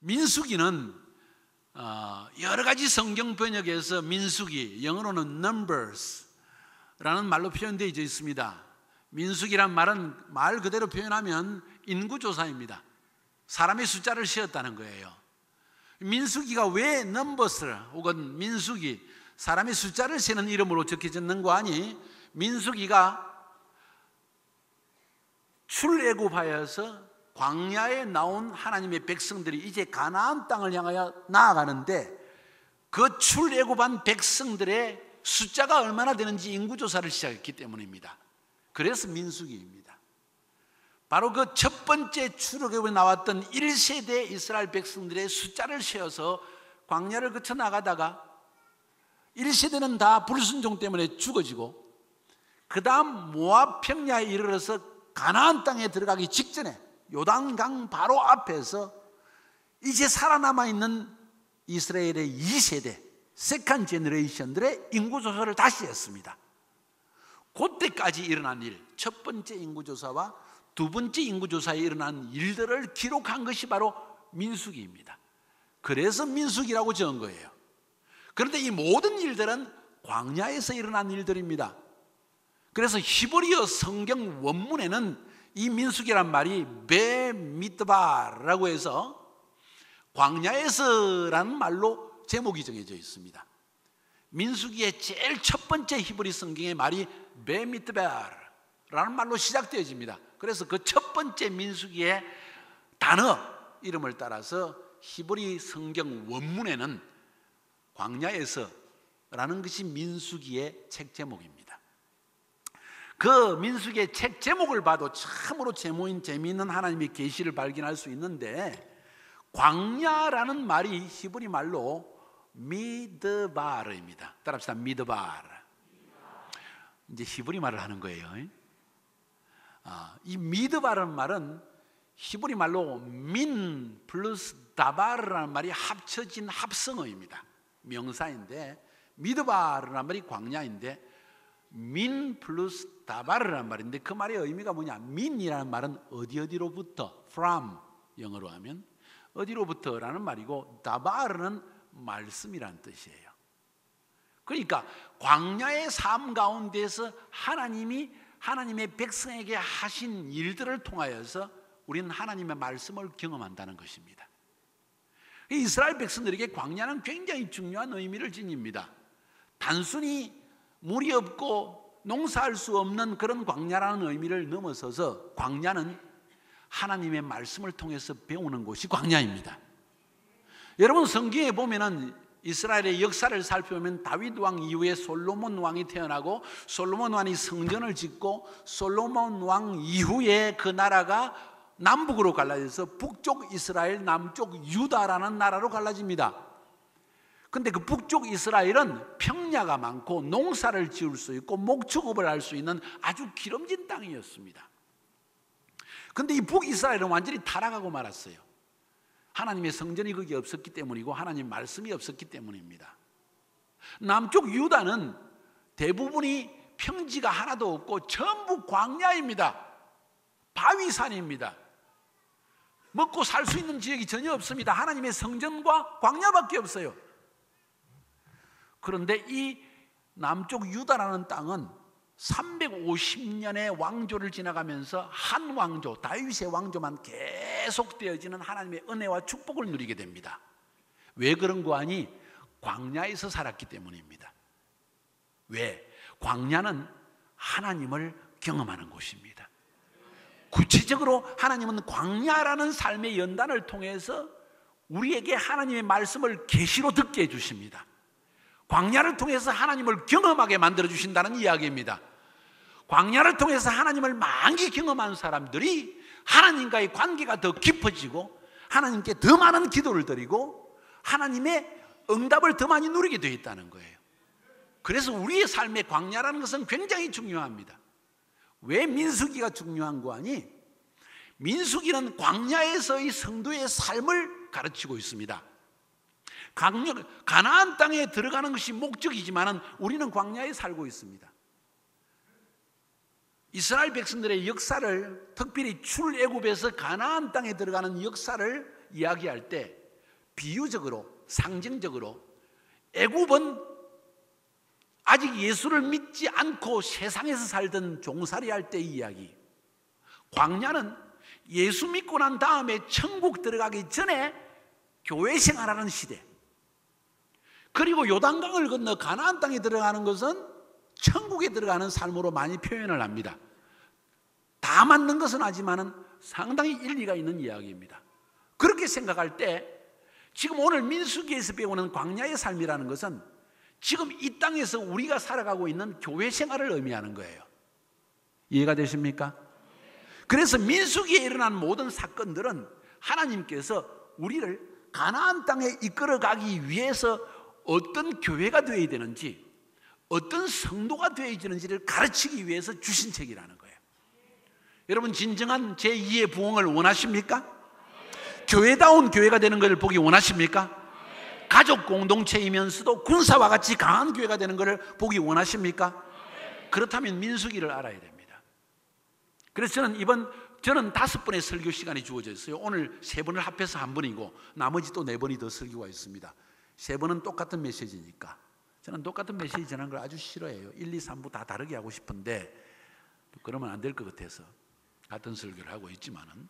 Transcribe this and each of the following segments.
민수기는 여러 가지 성경 번역에서 민수기, 영어로는 numbers라는 말로 표현되어 있습니다. 민수기란 말은 말 그대로 표현하면 인구조사입니다. 사람의 숫자를 세었다는 거예요. 민수기가 왜 넘버스 혹은 민수기, 사람의 숫자를 세는 이름으로 적혀졌는 거 아니? 민수기가 출애굽하여서 광야에 나온 하나님의 백성들이 이제 가나안 땅을 향하여 나아가는데 그 출애굽한 백성들의 숫자가 얼마나 되는지 인구조사를 시작했기 때문입니다. 그래서 민수기입니다. 바로 그 첫 번째 출애굽에 나왔던 1세대 이스라엘 백성들의 숫자를 세어서 광야를 거쳐 나가다가 1세대는 다 불순종 때문에 죽어지고 그 다음 모압 평야에 이르러서 가나안 땅에 들어가기 직전에 요단강 바로 앞에서 이제 살아남아 있는 이스라엘의 2세대 세컨 제너레이션들의 인구조사를 다시 했습니다. 그때까지 일어난 일, 첫 번째 인구조사와 두 번째 인구조사에 일어난 일들을 기록한 것이 바로 민수기입니다. 그래서 민수기라고 적은 거예요. 그런데 이 모든 일들은 광야에서 일어난 일들입니다. 그래서 히브리어 성경 원문에는 이 민수기란 말이 베미드바라고 해서 광야에서라는 말로 제목이 정해져 있습니다. 민수기의 제일 첫 번째 히브리 성경의 말이 베미드바라는 말로 시작되어집니다. 그래서 그 첫 번째 민수기의 단어 이름을 따라서 히브리 성경 원문에는 광야에서라는 것이 민수기의 책 제목입니다. 그 민수기의 책 제목을 봐도 참으로 재미있는 하나님의 계시를 발견할 수 있는데 광야라는 말이 히브리 말로 미드바르입니다. 따라합시다. 미드바르. 이제 히브리 말을 하는 거예요. 이 미드바르는 말은 히브리 말로 민 플러스 다바르라는 말이 합쳐진 합성어입니다. 명사인데 미드바르라는 말이 광야인데 민 플러스 다바르라는 말인데 그 말의 의미가 뭐냐? 민이라는 말은 어디로부터, from 영어로 하면 어디로부터라는 말이고 다바르는 말씀이라는 뜻이에요. 그러니까 광야의 삶 가운데서 하나님의 백성에게 하신 일들을 통하여서 우리는 하나님의 말씀을 경험한다는 것입니다. 이스라엘 백성들에게 광야는 굉장히 중요한 의미를 지닙니다. 단순히 물이 없고 농사할 수 없는 그런 광야라는 의미를 넘어서서 광야는 하나님의 말씀을 통해서 배우는 곳이 광야입니다. 여러분 성경에 보면은 이스라엘의 역사를 살펴보면 다윗 왕 이후에 솔로몬 왕이 태어나고 솔로몬 왕이 성전을 짓고 솔로몬 왕 이후에 그 나라가 남북으로 갈라져서 북쪽 이스라엘, 남쪽 유다라는 나라로 갈라집니다. 근데 그 북쪽 이스라엘은 평야가 많고 농사를 지을 수 있고 목축업을 할 수 있는 아주 기름진 땅이었습니다. 근데 이 북이스라엘은 완전히 타락하고 말았어요. 하나님의 성전이 거기 없었기 때문이고 하나님 말씀이 없었기 때문입니다. 남쪽 유다는 대부분이 평지가 하나도 없고 전부 광야입니다. 바위산입니다. 먹고 살 수 있는 지역이 전혀 없습니다. 하나님의 성전과 광야밖에 없어요. 그런데 이 남쪽 유다라는 땅은 350년의 왕조를 지나가면서 한 왕조, 다윗의 왕조만 계속되어지는 하나님의 은혜와 축복을 누리게 됩니다. 왜 그런 거 아니? 광야에서 살았기 때문입니다. 왜? 광야는 하나님을 경험하는 곳입니다. 구체적으로 하나님은 광야라는 삶의 연단을 통해서 우리에게 하나님의 말씀을 계시로 듣게 해주십니다. 광야를 통해서 하나님을 경험하게 만들어주신다는 이야기입니다. 광야를 통해서 하나님을 많이 경험한 사람들이 하나님과의 관계가 더 깊어지고 하나님께 더 많은 기도를 드리고 하나님의 응답을 더 많이 누리게 되어 있다는 거예요. 그래서 우리의 삶의 광야라는 것은 굉장히 중요합니다. 왜 민수기가 중요한 거 아니? 민수기는 광야에서의 성도의 삶을 가르치고 있습니다. 가나안 땅에 들어가는 것이 목적이지만 우리는 광야에 살고 있습니다. 이스라엘 백성들의 역사를 특별히 출애굽에서 가나안 땅에 들어가는 역사를 이야기할 때 비유적으로, 상징적으로 애굽은 아직 예수를 믿지 않고 세상에서 살던 종살이 할 때의 이야기, 광야는 예수 믿고 난 다음에 천국 들어가기 전에 교회 생활하는 시대, 그리고 요단강을 건너 가나안 땅에 들어가는 것은 천국에 들어가는 삶으로 많이 표현을 합니다. 다 맞는 것은 아니지만 상당히 일리가 있는 이야기입니다. 그렇게 생각할 때 지금 오늘 민수기에서 배우는 광야의 삶이라는 것은 지금 이 땅에서 우리가 살아가고 있는 교회 생활을 의미하는 거예요. 이해가 되십니까? 그래서 민수기에 일어난 모든 사건들은 하나님께서 우리를 가나안 땅에 이끌어가기 위해서 어떤 교회가 되어야 되는지, 어떤 성도가 되어야 되는지를 가르치기 위해서 주신 책이라는 거예요. 여러분, 진정한 제2의 부흥을 원하십니까? 교회다운 교회가 되는 것을 보기 원하십니까? 가족 공동체이면서도 군사와 같이 강한 교회가 되는 것을 보기 원하십니까? 그렇다면 민수기를 알아야 됩니다. 그래서 저는 5번의 설교 시간이 주어져 있어요. 오늘 3번을 합해서 1번이고 나머지 또 4번이 더 설교가 있습니다. 3번은 똑같은 메시지니까. 저는 똑같은 메시지 전하는 걸 아주 싫어해요. 1, 2, 3부 다 다르게 하고 싶은데 그러면 안 될 것 같아서 같은 설교를 하고 있지만은,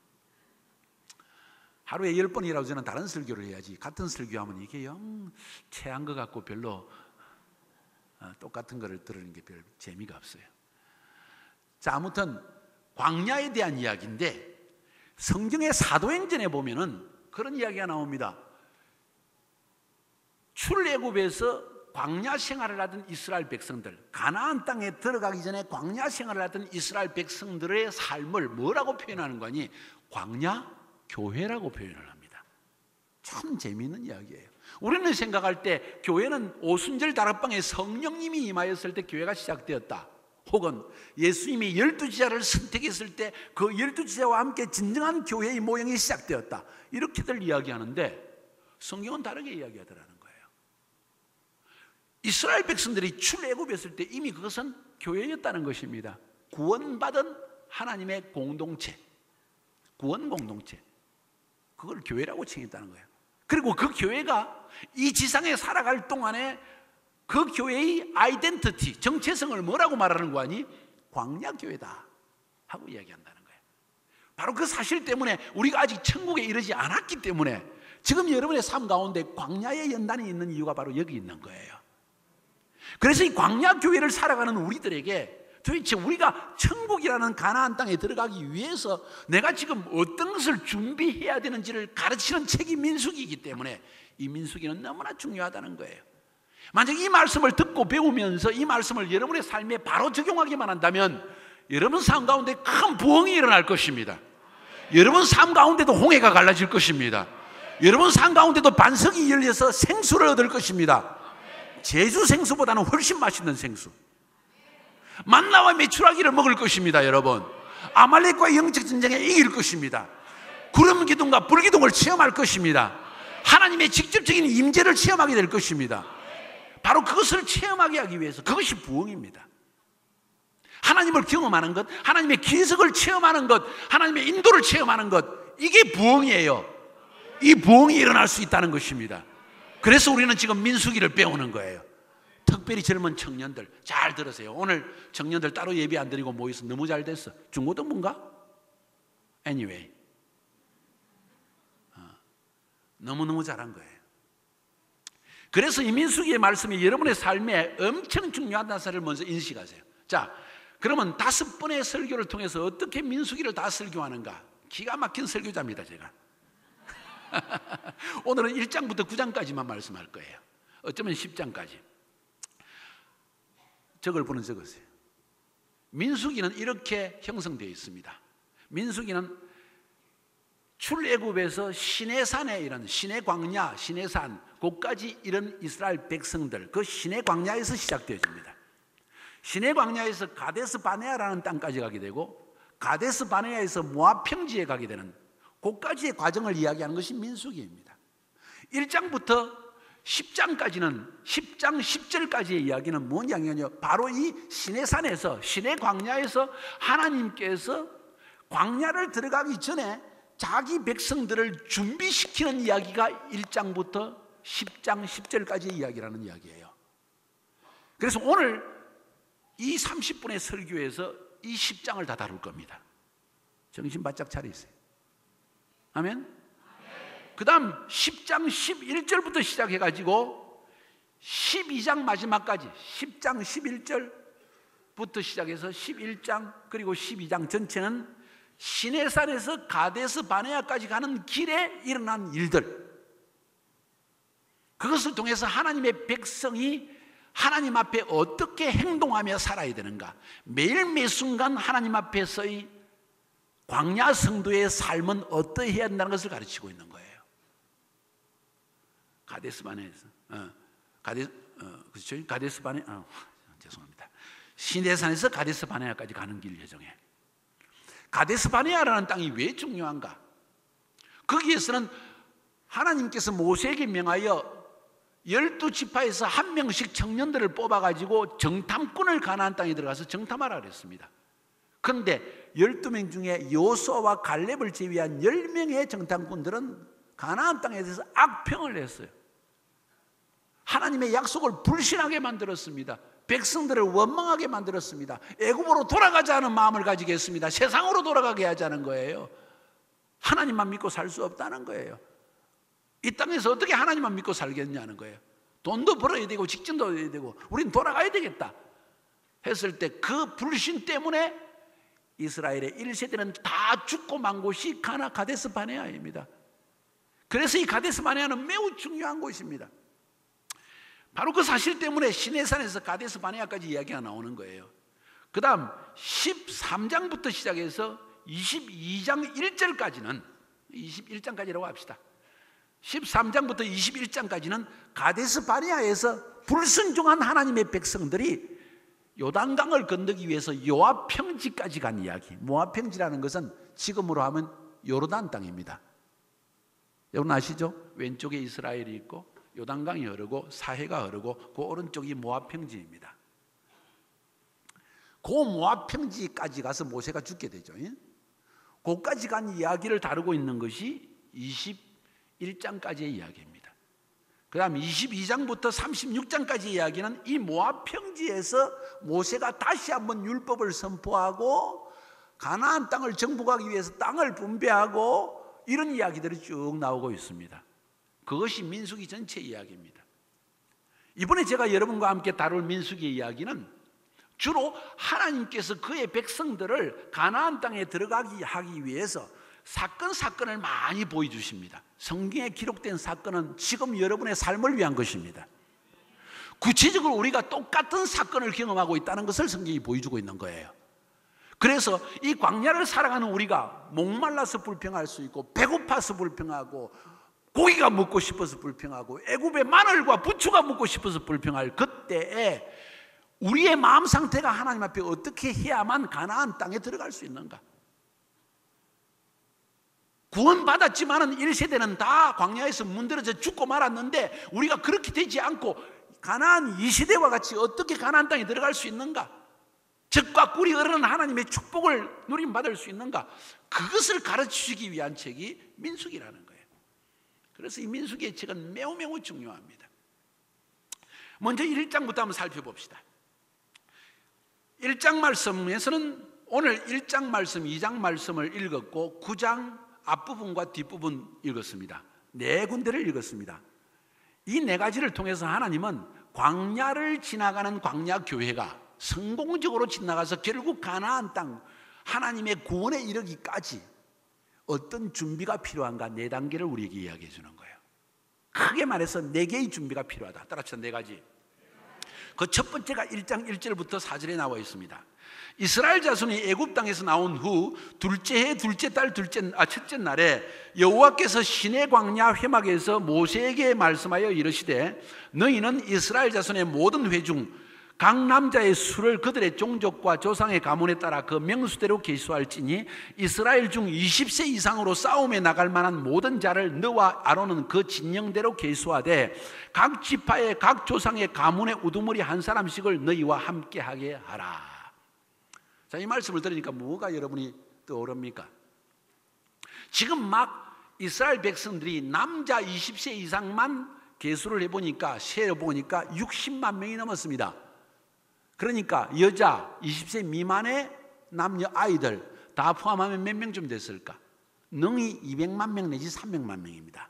하루에 10번이라도 저는 다른 설교를 해야지 같은 설교하면 이게 영 체한 것 같고 별로 똑같은 거를 들으는 게 별 재미가 없어요. 자, 아무튼 광야에 대한 이야기인데 성경의 사도행전에 보면은 그런 이야기가 나옵니다. 출애굽에서 광야 생활을 하던 이스라엘 백성들, 가나안 땅에 들어가기 전에 광야 생활을 하던 이스라엘 백성들의 삶을 뭐라고 표현하는 거니? 광야 교회라고 표현을 합니다. 참 재미있는 이야기예요. 우리는 생각할 때 교회는 오순절 다락방에 성령님이 임하였을 때 교회가 시작되었다, 혹은 예수님이 12지자를 선택했을 때 그 12지자와 함께 진정한 교회의 모형이 시작되었다, 이렇게들 이야기하는데 성경은 다르게 이야기하더라는 거예요. 이스라엘 백성들이 출애굽했을 때 이미 그것은 교회였다는 것입니다. 구원받은 하나님의 공동체, 구원 공동체, 그걸 교회라고 칭했다는 거예요. 그리고 그 교회가 이 지상에 살아갈 동안에 그 교회의 아이덴티티, 정체성을 뭐라고 말하는 거 아니? 광야교회다 하고 이야기한다는 거예요. 바로 그 사실 때문에 우리가 아직 천국에 이르지 않았기 때문에 지금 여러분의 삶 가운데 광야의 연단이 있는 이유가 바로 여기 있는 거예요. 그래서 이 광야교회를 살아가는 우리들에게 도대체 우리가 천국이라는 가나안 땅에 들어가기 위해서 내가 지금 어떤 것을 준비해야 되는지를 가르치는 책이 민수기이기 때문에 이 민수기는 너무나 중요하다는 거예요. 만약 이 말씀을 듣고 배우면서 이 말씀을 여러분의 삶에 바로 적용하기만 한다면 여러분 삶 가운데 큰 부흥이 일어날 것입니다. 여러분 삶 가운데도 홍해가 갈라질 것입니다. 여러분 삶 가운데도 반석이 열려서 생수를 얻을 것입니다. 제주 생수보다는 훨씬 맛있는 생수, 만나와 메추라기를 먹을 것입니다. 여러분, 아말렉과의 영적 전쟁에 이길 것입니다. 구름 기둥과 불 기둥을 체험할 것입니다. 하나님의 직접적인 임재를 체험하게 될 것입니다. 바로 그것을 체험하게 하기 위해서, 그것이 부흥입니다. 하나님을 경험하는 것, 하나님의 기적을 체험하는 것, 하나님의 인도를 체험하는 것, 이게 부흥이에요. 이 부흥이 일어날 수 있다는 것입니다. 그래서 우리는 지금 민수기를 배우는 거예요. 특별히 젊은 청년들 잘 들으세요. 오늘 청년들 따로 예배 안 드리고 모여서 너무 잘 됐어. 중고등부인가? Anyway, 너무너무 잘한 거예요. 그래서 이 민수기의 말씀이 여러분의 삶에 엄청 중요하다는 사실을 먼저 인식하세요. 자, 그러면 5번의 설교를 통해서 어떻게 민수기를 다 설교하는가? 기가 막힌 설교자입니다, 제가. 오늘은 1장부터 9장까지만 말씀할 거예요. 어쩌면 10장까지. 적을 보는 적으세요. 민수기는 이렇게 형성되어 있습니다. 민수기는 출애굽에서 시내산에 이런 시내광야, 시내산, 곳까지 이런 이스라엘 백성들, 그 시내광야에서 시작되어집니다. 시내광야에서 가데스 바네아라는 땅까지 가게 되고, 가데스 바네아에서 모압 평지에 가게 되는 곳까지의 과정을 이야기하는 것이 민수기입니다. 1장부터 10장까지는 10장 10절까지의 이야기는 뭔 이야기냐면요, 바로 이 시내산에서, 시내광야에서 하나님께서 광야를 들어가기 전에 자기 백성들을 준비시키는 이야기가 1장부터 10장 10절까지의 이야기라는 이야기예요. 그래서 오늘 이 30분의 설교에서 이 10장을 다 다룰 겁니다. 정신 바짝 차리세요. 아멘? 그 다음 10장 11절부터 시작해가지고 12장 마지막까지 10장 11절부터 시작해서 11장 그리고 12장 전체는 시내산에서 가데스 바네아까지 가는 길에 일어난 일들, 그것을 통해서 하나님의 백성이 하나님 앞에 어떻게 행동하며 살아야 되는가, 매일 매순간 하나님 앞에서의 광야 성도의 삶은 어떠해야 한다는 것을 가르치고 있는 거예요. 가데스 바네아에서 그렇죠? 가데스 바네아 죄송합니다. 시내산에서 가데스 바네아까지 가는 길 예정에 가데스 바네아라는 땅이 왜 중요한가? 거기에서는 하나님께서 모세에게 명하여 12지파에서 한 명씩 청년들을 뽑아가지고 정탐꾼을 가나안 땅에 들어가서 정탐하라 그랬습니다. 그런데 12명 중에 여호수아와 갈렙을 제외한 10명의 정탐꾼들은 가나안 땅에 대해서 악평을 했어요. 하나님의 약속을 불신하게 만들었습니다. 백성들을 원망하게 만들었습니다. 애굽으로 돌아가자는 마음을 가지게 했습니다. 세상으로 돌아가게 하자는 거예요. 하나님만 믿고 살 수 없다는 거예요. 이 땅에서 어떻게 하나님만 믿고 살겠냐는 거예요. 돈도 벌어야 되고 직장도 해야 되고 우린 돌아가야 되겠다 했을 때 그 불신 때문에 이스라엘의 1세대는 다 죽고 만 곳이 가데스 바네아입니다. 그래서 이 가데스 바네아는 매우 중요한 곳입니다. 바로 그 사실 때문에 시내산에서 가데스 바네아까지 이야기가 나오는 거예요. 그 다음 13장부터 시작해서 22장 1절까지는 21장까지라고 합시다. 13장부터 21장까지는 가데스 바네아에서 불순종한 하나님의 백성들이 요단강을 건너기 위해서 모압 평지까지 간 이야기. 모압 평지라는 것은 지금으로 하면 요르단 땅입니다. 여러분 아시죠? 왼쪽에 이스라엘이 있고 요단강이 흐르고 사해가 흐르고 그 오른쪽이 모압 평지입니다. 그 모압 평지까지 가서 모세가 죽게 되죠. 거기까지 간 이야기를 다루고 있는 것이 21장까지의 이야기입니다. 그 다음 22장부터 36장까지 이야기는 이 모압 평지에서 모세가 다시 한번 율법을 선포하고 가나안 땅을 정복하기 위해서 땅을 분배하고 이런 이야기들이 쭉 나오고 있습니다. 그것이 민수기 전체 이야기입니다. 이번에 제가 여러분과 함께 다룰 민수기 이야기는 주로 하나님께서 그의 백성들을 가나안 땅에 들어가게 하기 위해서 사건을 많이 보여주십니다. 성경에 기록된 사건은 지금 여러분의 삶을 위한 것입니다. 구체적으로 우리가 똑같은 사건을 경험하고 있다는 것을 성경이 보여주고 있는 거예요. 그래서 이 광야를 살아가는 우리가 목말라서 불평할 수 있고 배고파서 불평하고 고기가 먹고 싶어서 불평하고 애굽의 마늘과 부추가 먹고 싶어서 불평할 그때에 우리의 마음 상태가 하나님 앞에 어떻게 해야만 가나안 땅에 들어갈 수 있는가? 구원받았지만은 1세대는 다 광야에서 문드러져 죽고 말았는데 우리가 그렇게 되지 않고 가나안 2세대와 같이 어떻게 가나안 땅에 들어갈 수 있는가? 젖과 꿀이 흐르는 하나님의 축복을 누림받을 수 있는가? 그것을 가르치기 위한 책이 민수기라는 거예요. 그래서 이 민수기의 책은 매우 중요합니다. 먼저 1장부터 한번 살펴봅시다. 1장 말씀에서는 오늘 1장 말씀, 2장 말씀을 읽었고 9장 앞부분과 뒷부분 읽었습니다. 4군데를 읽었습니다. 이 4가지를 통해서 하나님은 광야를 지나가는 광야 교회가 성공적으로 지나가서 결국 가나안 땅 하나님의 구원에 이르기까지 어떤 준비가 필요한가 4단계를 우리에게 이야기해 주는 거예요. 크게 말해서 4개의 준비가 필요하다. 따라서 4가지. 그 첫 번째가 1장 1절부터 4절에 나와 있습니다. 이스라엘 자손이 애굽 땅에서 나온 후 둘째 해 둘째 달 첫째 날에 여호와께서 시내 광야 회막에서 모세에게 말씀하여 이르시되 너희는 이스라엘 자손의 모든 회 중 각 남자의 수를 그들의 종족과 조상의 가문에 따라 그 명수대로 계수할지니 이스라엘 중 20세 이상으로 싸움에 나갈 만한 모든 자를 너와 아론은 그 진영대로 계수하되 각 지파의 각 조상의 가문의 우두머리 한 사람씩을 너희와 함께하게 하라. 자, 이 말씀을 들으니까 뭐가 여러분이 떠오릅니까? 지금 막 이스라엘 백성들이 남자 20세 이상만 계수를 해보니까 세어보니까 60만 명이 넘었습니다. 그러니까 여자 20세 미만의 남녀 아이들 다 포함하면 몇 명쯤 됐을까? 능히 200만 명 내지 300만 명입니다.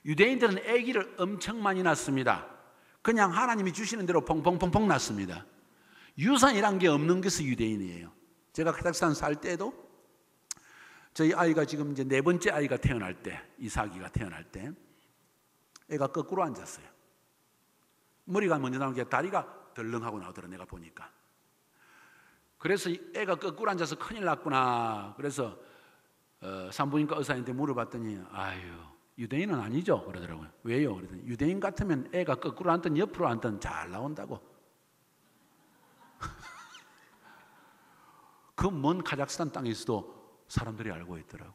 유대인들은 아기를 엄청 많이 낳습니다. 그냥 하나님이 주시는 대로 펑펑펑펑 낳습니다. 유산이란 게 없는 것이 유대인이에요. 제가 카자흐스탄 살 때도 저희 아이가 지금 이제 4번째 아이가 태어날 때, 이삭이가 태어날 때 애가 거꾸로 앉았어요. 머리가 먼저 나오는 게 다리가 덜렁하고 나오더라, 내가 보니까. 그래서 애가 거꾸로 앉아서 큰일 났구나. 그래서 산부인과 의사한테 물어봤더니 아유, 유대인은 아니죠 그러더라고요. 왜요? 그랬더니 유대인 같으면 애가 거꾸로 앉든 옆으로 앉든 잘 나온다고. 그 먼 카자흐스탄 땅에서도 사람들이 알고 있더라고.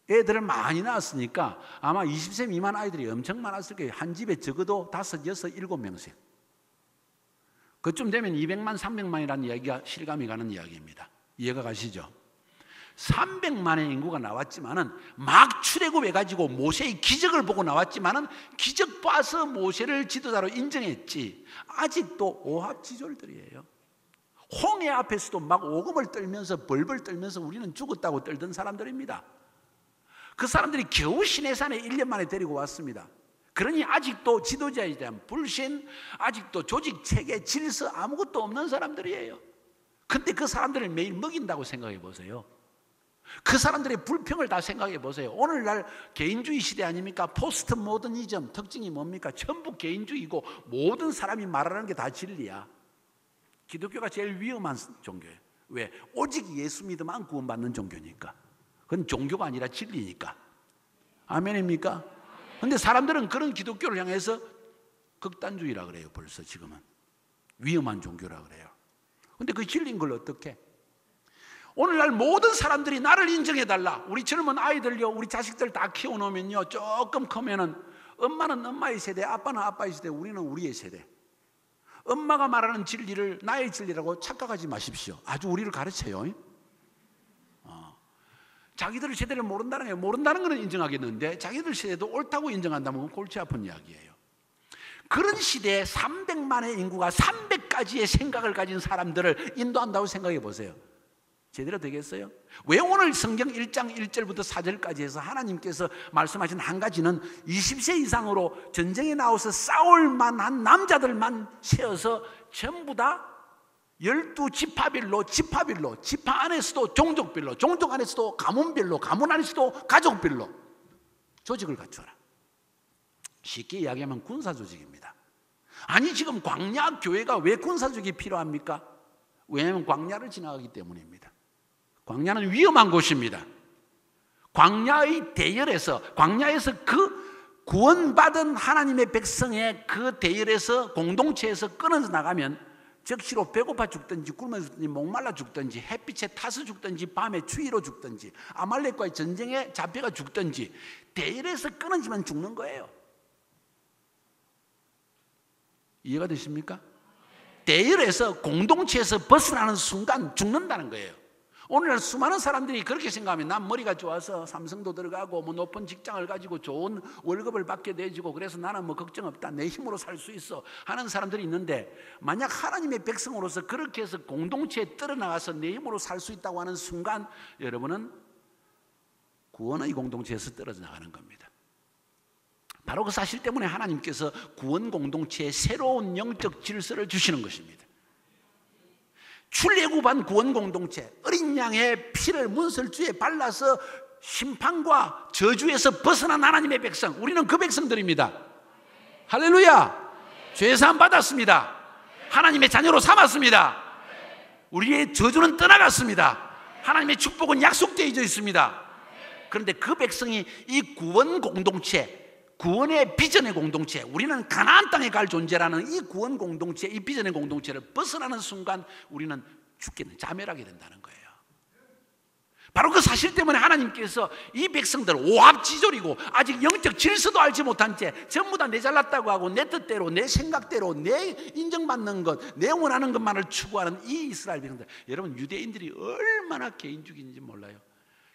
애들을 많이 낳았으니까 아마 20세 미만 아이들이 엄청 많았을 거예요. 한 집에 적어도 5, 6, 7명씩. 그쯤 되면 200만, 300만이라는 이야기가 실감이 가는 이야기입니다. 이해가 가시죠? 300만의 인구가 나왔지만은 막 출애굽해가지고 모세의 기적을 보고 나왔지만은 기적 봐서 모세를 지도자로 인정했지. 아직도 오합지졸들이에요. 홍해 앞에서도 막 오금을 떨면서 벌벌 떨면서 우리는 죽었다고 떨던 사람들입니다. 그 사람들이 겨우 시내산에 1년 만에 데리고 왔습니다. 그러니 아직도 지도자에 대한 불신, 아직도 조직 체계, 질서 아무것도 없는 사람들이에요. 근데 그 사람들을 매일 먹인다고 생각해 보세요. 그 사람들의 불평을 다 생각해 보세요. 오늘날 개인주의 시대 아닙니까? 포스트 모더니즘 특징이 뭡니까? 전부 개인주의고 모든 사람이 말하는 게 다 진리야. 기독교가 제일 위험한 종교예요. 왜? 오직 예수 믿으면 구원받는 종교니까. 그건 종교가 아니라 진리니까. 아멘입니까? 그런데 사람들은 그런 기독교를 향해서 극단주의라 그래요. 벌써 지금은 위험한 종교라 그래요. 그런데 그 진리인 걸 어떻게? 오늘날 모든 사람들이 나를 인정해달라. 우리 젊은 아이들요, 우리 자식들 다 키워놓으면요, 조금 크면은 엄마는 엄마의 세대, 아빠는 아빠의 세대, 우리는 우리의 세대. 엄마가 말하는 진리를 나의 진리라고 착각하지 마십시오. 아주 우리를 가르쳐요. 자기들 세대를 모른다는 게, 모른다는 것은 인정하겠는데 자기들 세대도 옳다고 인정한다면 골치 아픈 이야기예요. 그런 시대에 300만의 인구가 300가지의 생각을 가진 사람들을 인도한다고 생각해 보세요. 제대로 되겠어요? 왜 오늘 성경 1장 1절부터 4절까지 해서 하나님께서 말씀하신 한 가지는 20세 이상으로 전쟁에 나와서 싸울 만한 남자들만 세워서 전부 다 12지파별로, 지파별로, 지파 안에서도 종족별로, 종족 안에서도 가문별로, 가문 안에서도 가족별로 조직을 갖춰라. 쉽게 이야기하면 군사조직입니다. 아니 지금 광야 교회가 왜 군사조직이 필요합니까? 왜냐하면 광야를 지나가기 때문입니다. 광야는 위험한 곳입니다. 광야의 대열에서, 광야에서 그 구원받은 하나님의 백성의 그 대열에서, 공동체에서 끊어져 나가면 적시로 배고파 죽든지 굶어 죽든지 목말라 죽든지 햇빛에 타서 죽든지 밤에 추위로 죽든지 아말렉과의 전쟁에 잡혀가 죽든지 대열에서 끊어지면 죽는 거예요. 이해가 되십니까? 대열에서, 공동체에서 벗어나는 순간 죽는다는 거예요. 오늘날 수많은 사람들이 그렇게 생각하면 난 머리가 좋아서 삼성도 들어가고 뭐 높은 직장을 가지고 좋은 월급을 받게 되지고 그래서 나는 뭐 걱정 없다, 내 힘으로 살 수 있어 하는 사람들이 있는데, 만약 하나님의 백성으로서 그렇게 해서 공동체에 떨어나가서 내 힘으로 살 수 있다고 하는 순간 여러분은 구원의 공동체에서 떨어져 나가는 겁니다. 바로 그 사실 때문에 하나님께서 구원 공동체에 새로운 영적 질서를 주시는 것입니다. 출애굽한 구원 공동체, 어린 양의 피를 문설주에 발라서 심판과 저주에서 벗어난 하나님의 백성, 우리는 그 백성들입니다. 할렐루야! 죄사함 받았습니다. 하나님의 자녀로 삼았습니다. 우리의 저주는 떠나갔습니다. 하나님의 축복은 약속되어 있습니다. 그런데 그 백성이 이 구원 공동체, 구원의 비전의 공동체, 우리는 가나안 땅에 갈 존재라는 이 구원 공동체, 이 비전의 공동체를 벗어나는 순간 우리는 죽게, 자멸하게 된다는 거예요. 바로 그 사실 때문에 하나님께서 이 백성들 오합지졸이고 아직 영적 질서도 알지 못한 채 전부 다 내 잘났다고 하고 내 뜻대로, 내 생각대로, 내 인정받는 것, 내 원하는 것만을 추구하는 이 이스라엘 백성들, 여러분 유대인들이 얼마나 개인주의인지 몰라요.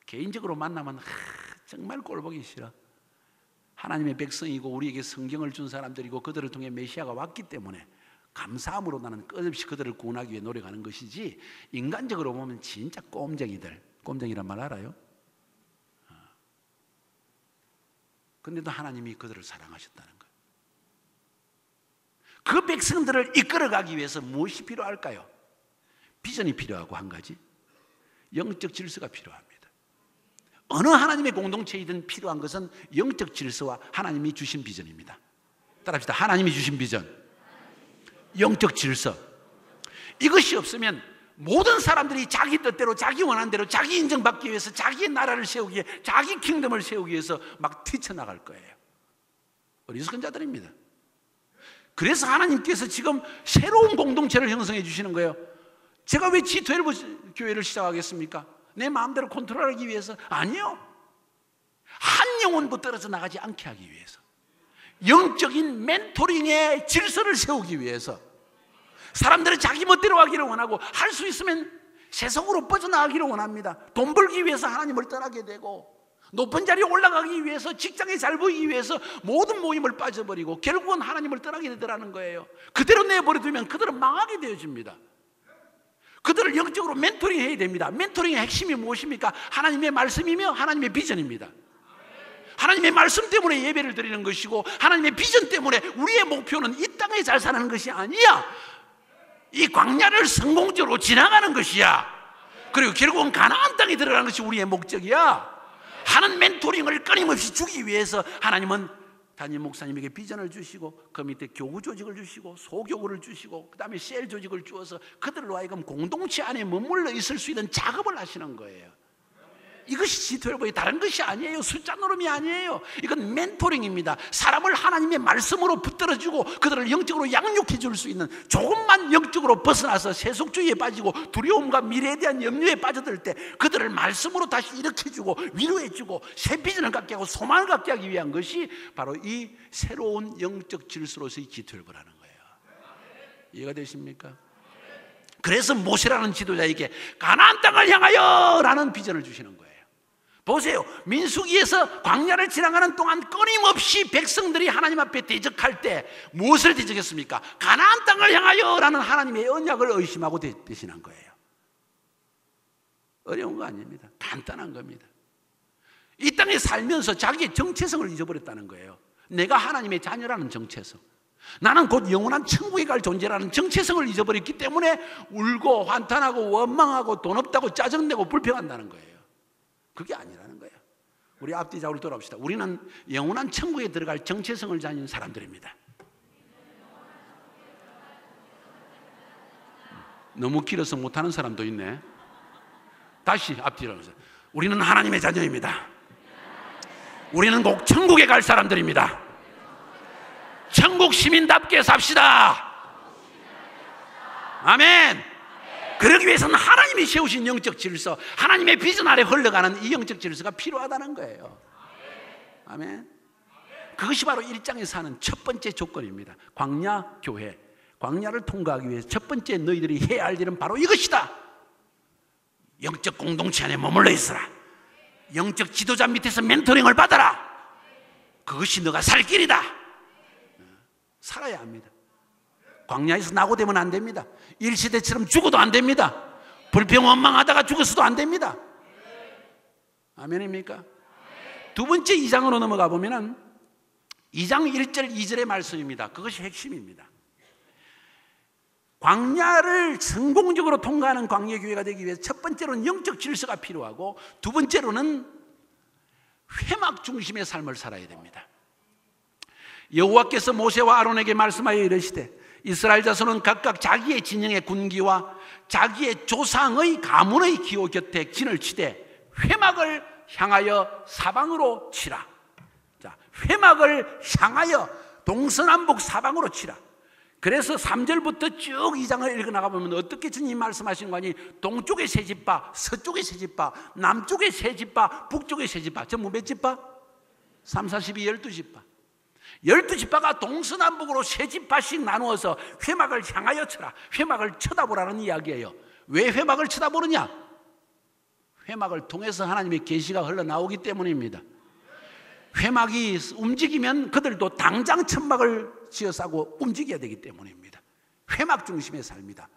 개인적으로 만나면 정말 꼴보기 싫어. 하나님의 백성이고 우리에게 성경을 준 사람들이고 그들을 통해 메시아가 왔기 때문에 감사함으로 나는 끝없이 그들을 구원하기 위해 노력하는 것이지, 인간적으로 보면 진짜 꼼쟁이들, 꼼쟁이란 말 알아요? 근데도 하나님이 그들을 사랑하셨다는 거예요. 그 백성들을 이끌어가기 위해서 무엇이 필요할까요? 비전이 필요하고, 한 가지 영적 질서가 필요합니다. 어느 하나님의 공동체이든 필요한 것은 영적 질서와 하나님이 주신 비전입니다. 따라합시다. 하나님이 주신 비전, 영적 질서. 이것이 없으면 모든 사람들이 자기 뜻대로, 자기 원하는 대로, 자기 인정받기 위해서, 자기의 나라를 세우기 위해, 자기 킹덤을 세우기 위해서 막 뛰쳐나갈 거예요. 어리석은 자들입니다. 그래서 하나님께서 지금 새로운 공동체를 형성해 주시는 거예요. 제가 왜 G12 교회를 시작하겠습니까? 내 마음대로 컨트롤하기 위해서? 아니요. 한 영혼도 떨어져 나가지 않게 하기 위해서, 영적인 멘토링의 질서를 세우기 위해서, 사람들은 자기 멋대로 하기를 원하고, 할 수 있으면 세속으로 빠져나가기를 원합니다. 돈 벌기 위해서 하나님을 떠나게 되고, 높은 자리에 올라가기 위해서, 직장에 잘 보이기 위해서 모든 모임을 빠져버리고 결국은 하나님을 떠나게 되더라는 거예요. 그대로 내버려두면 그들은 망하게 되어집니다. 그들을 영적으로 멘토링 해야 됩니다. 멘토링의 핵심이 무엇입니까? 하나님의 말씀이며 하나님의 비전입니다. 하나님의 말씀 때문에 예배를 드리는 것이고, 하나님의 비전 때문에 우리의 목표는 이 땅에 잘 사는 것이 아니야. 이 광야를 성공적으로 지나가는 것이야. 그리고 결국은 가나안 땅에 들어가는 것이 우리의 목적이야. 하는 멘토링을 끊임없이 주기 위해서 하나님은 담임 목사님에게 비전을 주시고, 그 밑에 교구 조직을 주시고, 소교구를 주시고, 그 다음에 셀 조직을 주어서 그들로 하여금 공동체 안에 머물러 있을 수 있는 작업을 하시는 거예요. 이것이 G12의 다른 것이 아니에요. 숫자 노름이 아니에요. 이건 멘토링입니다. 사람을 하나님의 말씀으로 붙들어주고 그들을 영적으로 양육해 줄 수 있는, 조금만 영적으로 벗어나서 세속주의에 빠지고 두려움과 미래에 대한 염려에 빠져들 때 그들을 말씀으로 다시 일으켜주고 위로해주고 새 비전을 갖게 하고 소망을 갖게 하기 위한 것이 바로 이 새로운 영적 질서로서의 G12라는 거예요. 이해가 되십니까? 그래서 모세라는 지도자에게 가나안 땅을 향하여 라는 비전을 주시는 거예요. 보세요. 민수기에서 광야를 지나가는 동안 끊임없이 백성들이 하나님 앞에 대적할 때 무엇을 대적했습니까? 가나안 땅을 향하여 라는 하나님의 언약을 의심하고 대신한 거예요. 어려운 거 아닙니다. 간단한 겁니다. 이 땅에 살면서 자기의 정체성을 잊어버렸다는 거예요. 내가 하나님의 자녀라는 정체성, 나는 곧 영원한 천국에 갈 존재라는 정체성을 잊어버렸기 때문에 울고 환탄하고 원망하고 돈 없다고 짜증내고 불평한다는 거예요. 그게 아니라는 거예요. 우리 앞뒤 좌우로 돌아봅시다. 우리는 영원한 천국에 들어갈 정체성을 가진 사람들입니다. 너무 길어서 못하는 사람도 있네. 다시 앞뒤로 돌아봅시다. 우리는 하나님의 자녀입니다. 우리는 꼭 천국에 갈 사람들입니다. 천국 시민답게 삽시다. 아멘. 그러기 위해서는 하나님이 세우신 영적 질서, 하나님의 비전 아래 흘러가는 이 영적 질서가 필요하다는 거예요. 아멘. 그것이 바로 1장에서 하는 첫 번째 조건입니다. 광야 교회, 광야를 통과하기 위해서 첫 번째 너희들이 해야 할 일은 바로 이것이다. 영적 공동체 안에 머물러 있어라. 영적 지도자 밑에서 멘토링을 받아라. 그것이 너가 살 길이다. 살아야 합니다. 광야에서 낙오되면 안 됩니다. 일시대처럼 죽어도 안 됩니다. 불평 원망하다가 죽었어도 안 됩니다. 아멘입니까? 두 번째 2장으로 넘어가 보면은 2장 1절 2절의 말씀입니다. 그것이 핵심입니다. 광야를 성공적으로 통과하는 광야교회가 되기 위해서 첫 번째로는 영적 질서가 필요하고, 두 번째로는 회막 중심의 삶을 살아야 됩니다. 여호와께서 모세와 아론에게 말씀하여 이르시되 이스라엘 자손은 각각 자기의 진영의 군기와 자기의 조상의 가문의 기호 곁에 진을 치되 회막을 향하여 사방으로 치라. 자, 회막을 향하여 동서남북 사방으로 치라. 그래서 3절부터 쭉 2장을 읽어나가보면 어떻게 주님 말씀하신 거 아니? 동쪽에 세 지파, 서쪽에 세 지파, 남쪽에 세 지파, 북쪽에 세 지파. 전부 몇 지파? 3, 4, 12, 12지파. 12지파가 동서남북으로 세 지파씩 나누어서 회막을 향하여 쳐라. 회막을 쳐다보라는 이야기예요. 왜 회막을 쳐다보느냐? 회막을 통해서 하나님의 계시가 흘러나오기 때문입니다. 회막이 움직이면 그들도 당장 천막을 지어 싸고 움직여야 되기 때문입니다. 회막 중심의 삶이다.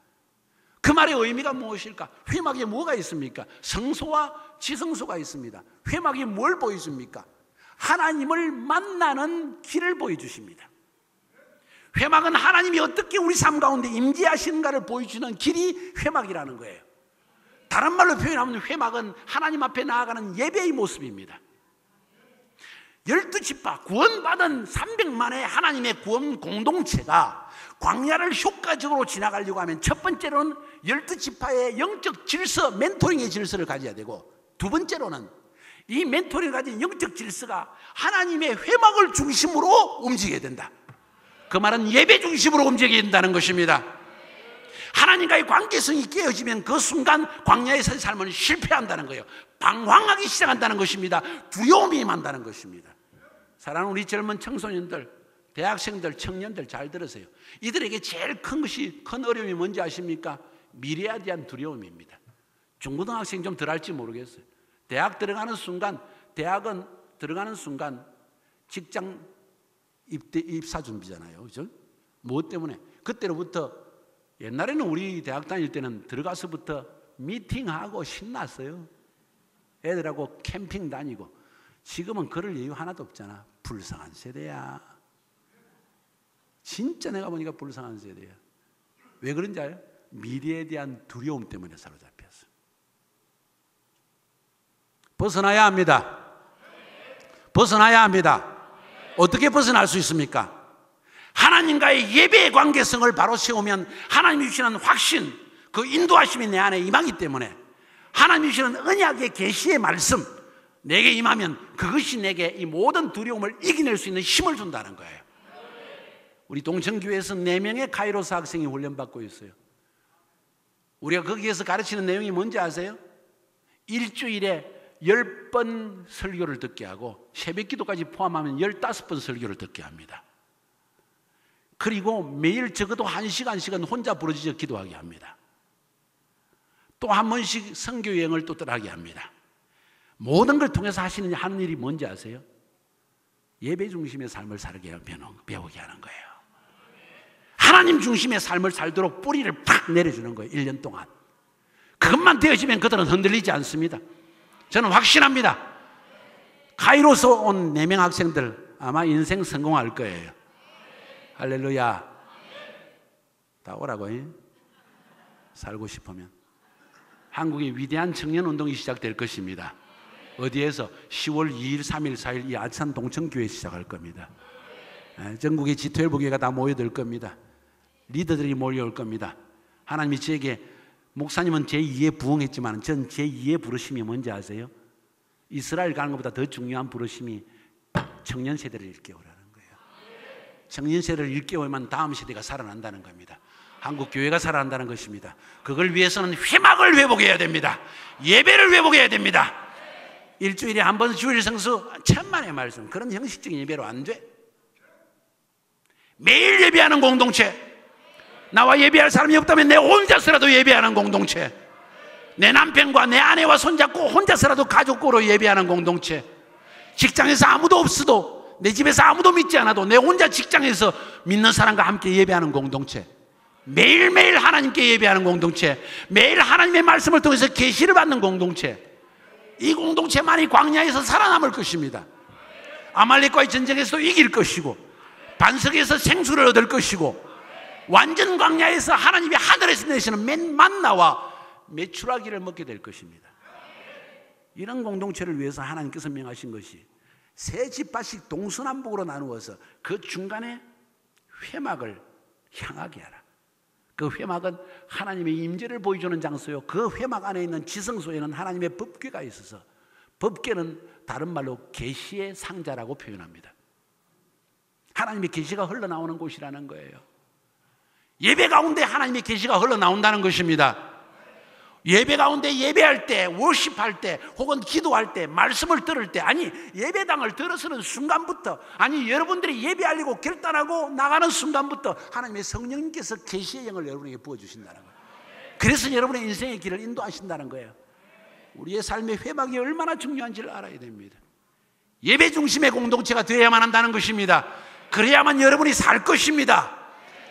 그 말의 의미가 무엇일까? 회막에 뭐가 있습니까? 성소와 지성소가 있습니다. 회막이 뭘 보여줍니까? 하나님을 만나는 길을 보여주십니다. 회막은 하나님이 어떻게 우리 삶 가운데 임재하시는가를 보여주는 길이 회막이라는 거예요. 다른 말로 표현하면 회막은 하나님 앞에 나아가는 예배의 모습입니다. 12지파 구원받은 300만의 하나님의 구원 공동체가 광야를 효과적으로 지나가려고 하면 첫 번째로는 12지파의 영적 질서, 멘토링의 질서를 가져야 되고, 두 번째로는 이 멘토링을 가진 영적 질서가 하나님의 회막을 중심으로 움직여야 된다. 그 말은 예배 중심으로 움직여야 된다는 것입니다. 하나님과의 관계성이 깨어지면 그 순간 광야에서의 삶은 실패한다는 거예요. 방황하기 시작한다는 것입니다. 두려움이 임한다는 것입니다. 사랑하는 우리 젊은 청소년들, 대학생들, 청년들 잘 들으세요. 이들에게 제일 큰 어려움이 뭔지 아십니까? 미래에 대한 두려움입니다. 중고등학생 좀 덜 할지 모르겠어요. 대학 들어가는 순간, 대학은 들어가는 순간 직장 입사 준비잖아요. 그죠? 무엇 때문에? 그때로부터, 옛날에는 우리 대학 다닐 때는 들어가서부터 미팅하고 신났어요. 애들하고 캠핑 다니고. 지금은 그럴 이유 하나도 없잖아. 불쌍한 세대야. 진짜 내가 보니까 불쌍한 세대야. 왜 그런지 알아요? 미래에 대한 두려움 때문에 사로잡혔어. 벗어나야 합니다. 벗어나야 합니다. 어떻게 벗어날 수 있습니까? 하나님과의 예배의 관계성을 바로 세우면 하나님이 주시는 확신, 그 인도하심이 내 안에 임하기 때문에, 하나님이 주시는 언약의 계시의 말씀 내게 임하면 그것이 내게 이 모든 두려움을 이겨낼 수 있는 힘을 준다는 거예요. 우리 동천교회에서 4명의 카이로스 학생이 훈련받고 있어요. 우리가 거기에서 가르치는 내용이 뭔지 아세요? 일주일에 10번 설교를 듣게 하고 새벽기도까지 포함하면 15번 설교를 듣게 합니다. 그리고 매일 적어도 1시간씩은 혼자 부르짖어 기도하게 합니다. 또 한 번씩 선교여행을 또 떠나게 합니다. 모든 걸 통해서 하는 일이 뭔지 아세요? 예배 중심의 삶을 살게 배우게 하는 거예요. 하나님 중심의 삶을 살도록 뿌리를 팍 내려주는 거예요. 1년 동안. 그것만 되어지면 그들은 흔들리지 않습니다. 저는 확신합니다. 카이로서 온 4명 학생들 아마 인생 성공할 거예요. 할렐루야. 다 오라고. 살고 싶으면. 한국의 위대한 청년운동이 시작될 것입니다. 어디에서? 10월 2일, 3일, 4일 이 아산 동천교회 시작할 겁니다. 전국의 G12 교회가 다 모여들 겁니다. 리더들이 몰려올 겁니다. 하나님이 저에게, 목사님은 제2의 부흥했지만 전 제2의 부르심이 뭔지 아세요? 이스라엘 가는 것보다 더 중요한 부르심이 청년 세대를 일깨우라는 거예요. 청년 세대를 일깨우면 다음 세대가 살아난다는 겁니다. 한국 교회가 살아난다는 것입니다. 그걸 위해서는 회막을 회복해야 됩니다. 예배를 회복해야 됩니다. 일주일에 한 번 주일 성수, 천만의 말씀, 그런 형식적인 예배로 안 돼. 매일 예배하는 공동체, 나와 예배할 사람이 없다면 내 혼자서라도 예배하는 공동체, 내 남편과 내 아내와 손잡고 혼자서라도 가족으로 예배하는 공동체, 직장에서 아무도 없어도, 내 집에서 아무도 믿지 않아도 내 혼자 직장에서 믿는 사람과 함께 예배하는 공동체, 매일매일 하나님께 예배하는 공동체, 매일 하나님의 말씀을 통해서 계시를 받는 공동체, 이 공동체만이 광야에서 살아남을 것입니다. 아말렉과의 전쟁에서도 이길 것이고, 반석에서 생수를 얻을 것이고, 완전 광야에서 하나님이 하늘에서 내시는 만나와 메추라기를 먹게 될 것입니다. 이런 공동체를 위해서 하나님께서 명하신 것이 3지파씩 동서남북으로 나누어서 그 중간에 회막을 향하게 하라. 그 회막은 하나님의 임재를 보여주는 장소요, 그 회막 안에 있는 지성소에는 하나님의 법궤가 있어서, 법궤는 다른 말로 계시의 상자라고 표현합니다. 하나님의 계시가 흘러나오는 곳이라는 거예요. 예배 가운데 하나님의 계시가 흘러나온다는 것입니다. 예배 가운데 예배할 때, 워십할 때, 혹은 기도할 때, 말씀을 들을 때, 아니 예배당을 들어서는 순간부터, 아니 여러분들이 예배하려고 결단하고 나가는 순간부터 하나님의 성령님께서 계시의 영을 여러분에게 부어주신다는 거예요. 그래서 여러분의 인생의 길을 인도하신다는 거예요. 우리의 삶의 회막이 얼마나 중요한지를 알아야 됩니다. 예배 중심의 공동체가 되어야만 한다는 것입니다. 그래야만 여러분이 살 것입니다.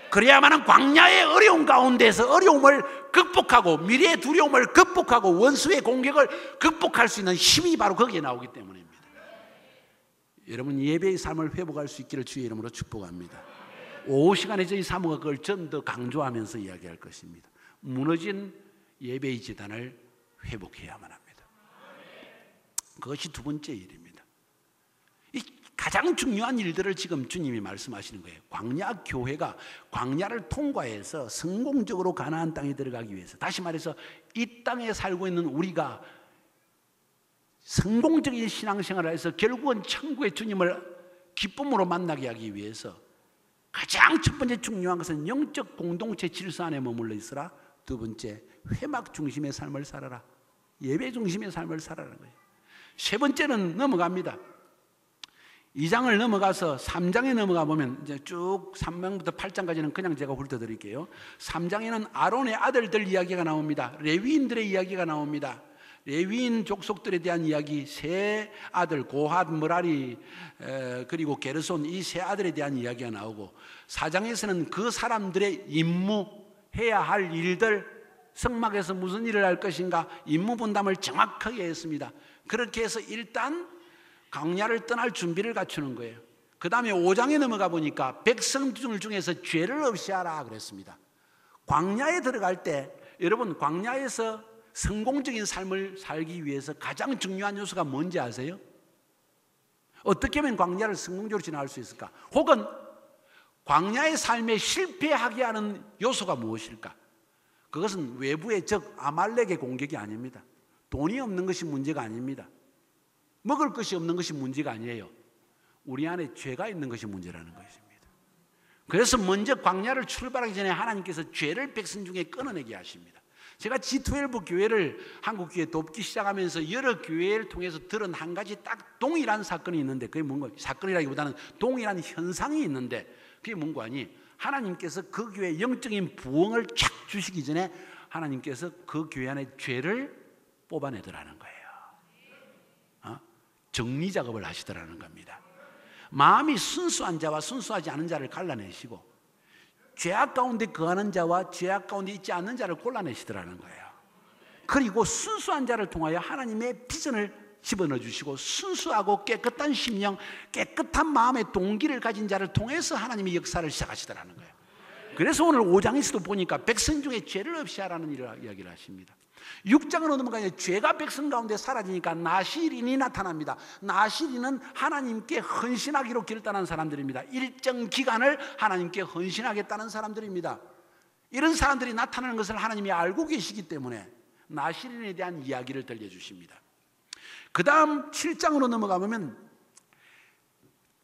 그래야만 광야의 어려움 가운데서 어려움을 극복하고 미래의 두려움을 극복하고 원수의 공격을 극복할 수 있는 힘이 바로 거기에 나오기 때문입니다. 여러분 예배의 삶을 회복할 수 있기를 주의 이름으로 축복합니다. 오후 시간에 저희 사모가 그걸 좀 더 강조하면서 이야기할 것입니다. 무너진 예배의 재단을 회복해야만 합니다. 그것이 두 번째 일입니다. 이 가장 중요한 일들을 지금 주님이 말씀하시는 거예요. 광야 교회가 광야를 통과해서 성공적으로 가나안 땅에 들어가기 위해서, 다시 말해서 이 땅에 살고 있는 우리가 성공적인 신앙생활을 해서 결국은 천국의 주님을 기쁨으로 만나게 하기 위해서 가장 첫 번째 중요한 것은 영적 공동체 질서 안에 머물러 있으라. 두 번째, 회막 중심의 삶을 살아라. 예배 중심의 삶을 살아라는 거예요. 세 번째는 넘어갑니다. 2장을 넘어가서 3장에 넘어가 보면 이제 쭉 3장부터 8장까지는 그냥 제가 훑어드릴게요. 3장에는 아론의 아들들 이야기가 나옵니다. 레위인들의 이야기가 나옵니다. 레위인 족속들에 대한 이야기, 세 아들 고핫, 므라리 그리고 게르손, 이 세 아들에 대한 이야기가 나오고, 4장에서는 그 사람들의 임무, 해야 할 일들, 성막에서 무슨 일을 할 것인가 임무 분담을 정확하게 했습니다. 그렇게 해서 일단 광야를 떠날 준비를 갖추는 거예요. 그 다음에 5장에 넘어가 보니까 백성들 중에서 죄를 없이 하라 그랬습니다. 광야에 들어갈 때 여러분, 광야에서 성공적인 삶을 살기 위해서 가장 중요한 요소가 뭔지 아세요? 어떻게 하면 광야를 성공적으로 지나갈 수 있을까? 혹은 광야의 삶에 실패하게 하는 요소가 무엇일까? 그것은 외부의 적 아말렉의 공격이 아닙니다. 돈이 없는 것이 문제가 아닙니다. 먹을 것이 없는 것이 문제가 아니에요. 우리 안에 죄가 있는 것이 문제라는 것입니다. 그래서 먼저 광야를 출발하기 전에 하나님께서 죄를 백성 중에 끊어내게 하십니다. 제가 G12 교회를 한국 교회에 돕기 시작하면서 여러 교회를 통해서 들은 한 가지 딱 동일한 사건이 있는데, 그게 뭔가, 사건이라기보다는 동일한 현상이 있는데, 그게 뭔가 하니 하나님께서 그 교회에 영적인 부흥을 쫙 주시기 전에 하나님께서 그 교회 안에 죄를 뽑아내더라는 거예요. 정리 작업을 하시더라는 겁니다. 마음이 순수한 자와 순수하지 않은 자를 갈라내시고 죄악 가운데 거하는 자와 죄악 가운데 있지 않는 자를 골라내시더라는 거예요. 그리고 순수한 자를 통하여 하나님의 비전을 집어넣어 주시고, 순수하고 깨끗한 심령, 깨끗한 마음의 동기를 가진 자를 통해서 하나님의 역사를 시작하시더라는 거예요. 그래서 오늘 5장에서도 보니까 백성 중에 죄를 없이 하라는 일을 이야기를 하십니다. 6장으로 넘어가니 죄가 백성 가운데 사라지니까 나실인이 나타납니다. 나실인은 하나님께 헌신하기로 결단한 사람들입니다. 일정 기간을 하나님께 헌신하겠다는 사람들입니다. 이런 사람들이 나타나는 것을 하나님이 알고 계시기 때문에 나실인에 대한 이야기를 들려주십니다. 그 다음 7장으로 넘어가면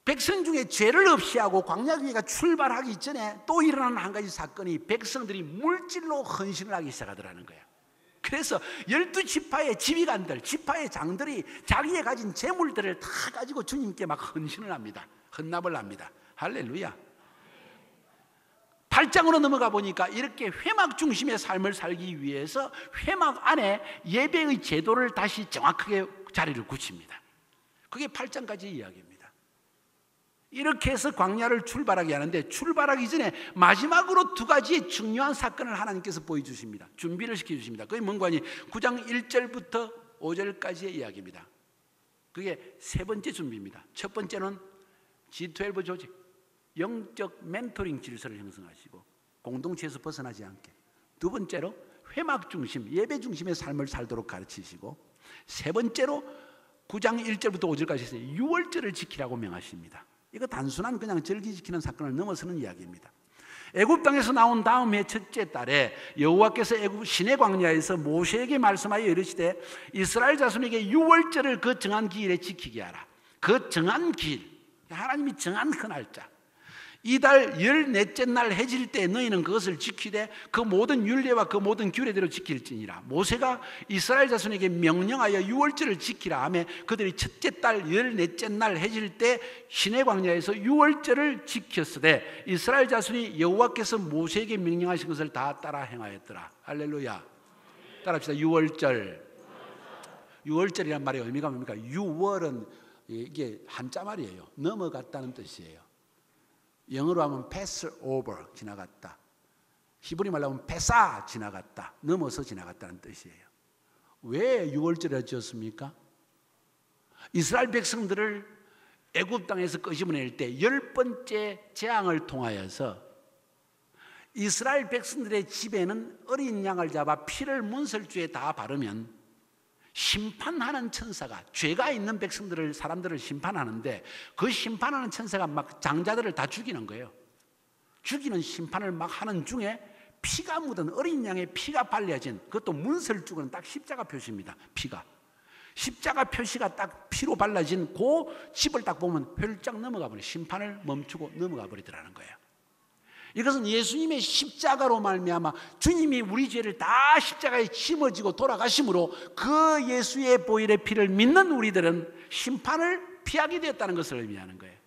백성 중에 죄를 없이 하고 광야교회가 출발하기 전에 또 일어나는 한 가지 사건이, 백성들이 물질로 헌신을 하기 시작하더라는 거예요. 그래서 12지파의 지휘관들, 지파의 장들이 자기의 가진 재물들을 다 가지고 주님께 막 헌신을 합니다. 헌납을 합니다. 할렐루야. 8장으로 넘어가 보니까 이렇게 회막 중심의 삶을 살기 위해서 회막 안에 예배의 제도를 다시 정확하게 자리를 굳힙니다. 그게 8장까지 이야기입니다. 이렇게 해서 광야를 출발하게 하는데, 출발하기 전에 마지막으로 두 가지의 중요한 사건을 하나님께서 보여주십니다. 준비를 시켜주십니다. 그게 뭔가 하니 9장 1절부터 5절까지의 이야기입니다. 그게 세 번째 준비입니다. 첫 번째는 G12 조직, 영적 멘토링 질서를 형성하시고 공동체에서 벗어나지 않게. 두 번째로 회막 중심, 예배 중심의 삶을 살도록 가르치시고, 세 번째로 9장 1절부터 5절까지 유월절을 지키라고 명하십니다. 이거 단순한 그냥 절기 지키는 사건을 넘어서는 이야기입니다. 애굽 땅에서 나온 다음 해 첫째 달에 여호와께서 애굽 시내 광야에서 모세에게 말씀하여 이르시되 이스라엘 자손에게 유월절을 그 정한 기일에 지키게 하라. 그 정한 기일, 하나님이 정한 그 날짜, 이달 14째 날 해질 때 너희는 그것을 지키되 그 모든 율례와 그 모든 규례대로 지킬지니라. 모세가 이스라엘 자손에게 명령하여 유월절을 지키라 하며 그들이 첫째 달 14째 날 해질 때 시내 광야에서 유월절을 지켰으되 이스라엘 자손이 여호와께서 모세에게 명령하신 것을 다 따라 행하였더라. 할렐루야. 따라합시다. 유월절. 유월절이란 말의 의미가 뭡니까? 유월은 이게 한자 말이에요. 넘어갔다는 뜻이에요. 영어로 하면 pass over, 지나갔다. 히브리 말로 하면 페사, 지나갔다. 넘어서 지나갔다는 뜻이에요. 왜 유월절을 지었습니까? 이스라엘 백성들을 애굽 땅에서 끄집어낼 때 10번째 재앙을 통하여서 이스라엘 백성들의 집에는 어린 양을 잡아 피를 문설주에 다 바르면 심판하는 천사가, 죄가 있는 백성들을, 사람들을 심판하는데 그 심판하는 천사가 막 장자들을 다 죽이는 거예요. 죽이는 심판을 막 하는 중에 피가 묻은 어린 양의 피가 발려진, 그것도 문설주는 딱 십자가 표시입니다. 피가 십자가 표시가 딱 피로 발라진 그 집을 딱 보면 혈장 넘어가 버려, 심판을 멈추고 넘어가 버리더라는 거예요. 이것은 예수님의 십자가로 말미암아 주님이 우리 죄를 다 십자가에 짊어지고 돌아가심으로 그 예수의 보혈의 피를 믿는 우리들은 심판을 피하게 되었다는 것을 의미하는 거예요.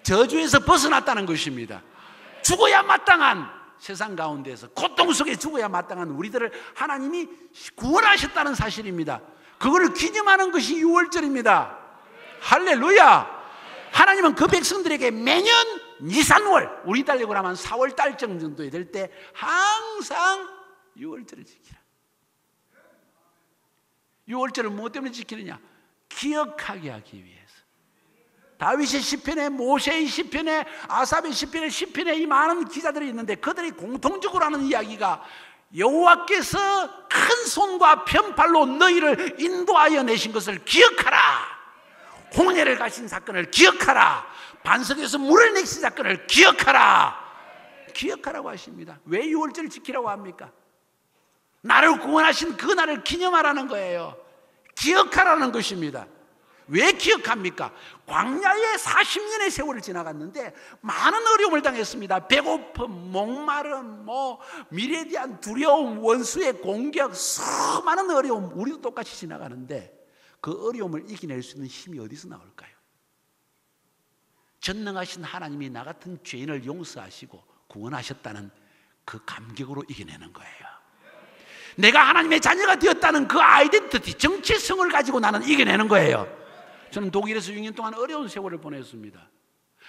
저주에서 벗어났다는 것입니다. 죽어야 마땅한 세상 가운데서 고통 속에 죽어야 마땅한 우리들을 하나님이 구원하셨다는 사실입니다. 그거를 기념하는 것이 유월절입니다. 할렐루야. 하나님은 그 백성들에게 매년 니산월, 우리 달력으로 하면 4월 달쯤 정도 될 때 항상 유월절을 지키라. 유월절을 무엇 때문에 지키느냐? 기억하게 하기 위해서. 다윗의 시편에, 모세의 시편에, 아삽의 시편에, 시편에 이 많은 기자들이 있는데 그들이 공통적으로 하는 이야기가 여호와께서 큰 손과 편팔로 너희를 인도하여 내신 것을 기억하라. 홍해를 가신 사건을 기억하라. 반석에서 물을 내신 사건을 기억하라. 기억하라고 하십니다. 왜 유월절을 지키라고 합니까? 나를 구원하신 그 날을 기념하라는 거예요. 기억하라는 것입니다. 왜 기억합니까? 광야에 40년의 세월을 지나갔는데 많은 어려움을 당했습니다. 배고픔, 목마름, 미래에 대한 두려움, 원수의 공격, 수많은 어려움, 우리도 똑같이 지나가는데 그 어려움을 이겨낼 수 있는 힘이 어디서 나올까요? 전능하신 하나님이 나 같은 죄인을 용서하시고 구원하셨다는 그 감격으로 이겨내는 거예요. 내가 하나님의 자녀가 되었다는 그 아이덴티티, 정체성을 가지고 나는 이겨내는 거예요. 저는 독일에서 6년 동안 어려운 세월을 보냈습니다.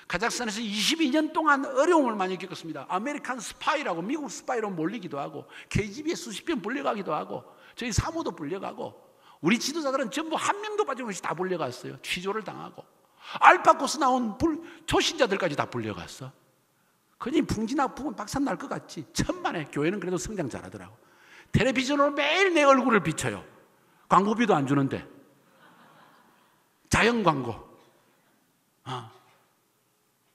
카자흐스탄에서 22년 동안 어려움을 많이 겪었습니다. 아메리칸 스파이라고, 미국 스파이로 몰리기도 하고, KGB에 수십 번 불려가기도 하고, 저희 사모도 불려가고, 우리 지도자들은 전부 한 명도 빠짐없이 다 불려갔어요. 취조를 당하고, 알파고스 나온 초신자들까지 다 불려갔어. 그냥 풍지나 부은 박산 날 것 같지. 천만에 교회는 그래도 성장 잘하더라고. 텔레비전으로 매일 내 얼굴을 비춰요. 광고비도 안 주는데. 자연 광고.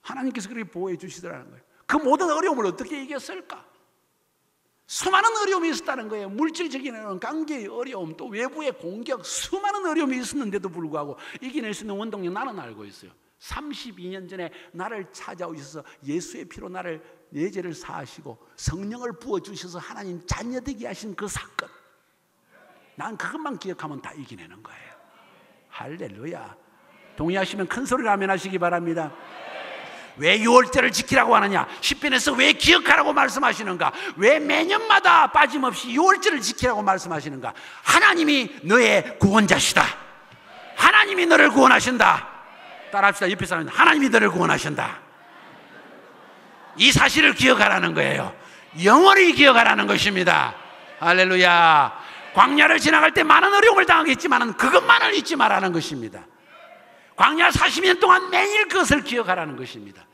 하나님께서 그렇게 보호해 주시더라는 거예요. 그 모든 어려움을 어떻게 이겼을까? 수많은 어려움이 있었다는 거예요. 물질적인 어려움, 관계의 어려움, 또 외부의 공격, 수많은 어려움이 있었는데도 불구하고 이겨낼 수 있는 원동력 나는 알고 있어요. 32년 전에 나를 찾아오셔서 예수의 피로 나를 내 죄를 사하시고 성령을 부어주셔서 하나님 자녀 되게 하신 그 사건, 난 그것만 기억하면 다 이겨내는 거예요. 할렐루야. 동의하시면 큰 소리로 아멘 하시기 바랍니다. 왜 유월절을 지키라고 하느냐? 시편에서 왜 기억하라고 말씀하시는가? 왜 매년마다 빠짐없이 유월절을 지키라고 말씀하시는가? 하나님이 너의 구원자시다. 하나님이 너를 구원하신다. 따라합시다. 옆에 사람은 하나님이 너를 구원하신다. 이 사실을 기억하라는 거예요. 영원히 기억하라는 것입니다. 할렐루야. 광야를 지나갈 때 많은 어려움을 당하겠지만 그것만을 잊지 말라는 것입니다. 광야 40년 동안 매일 그것을 기억하라는 것입니다.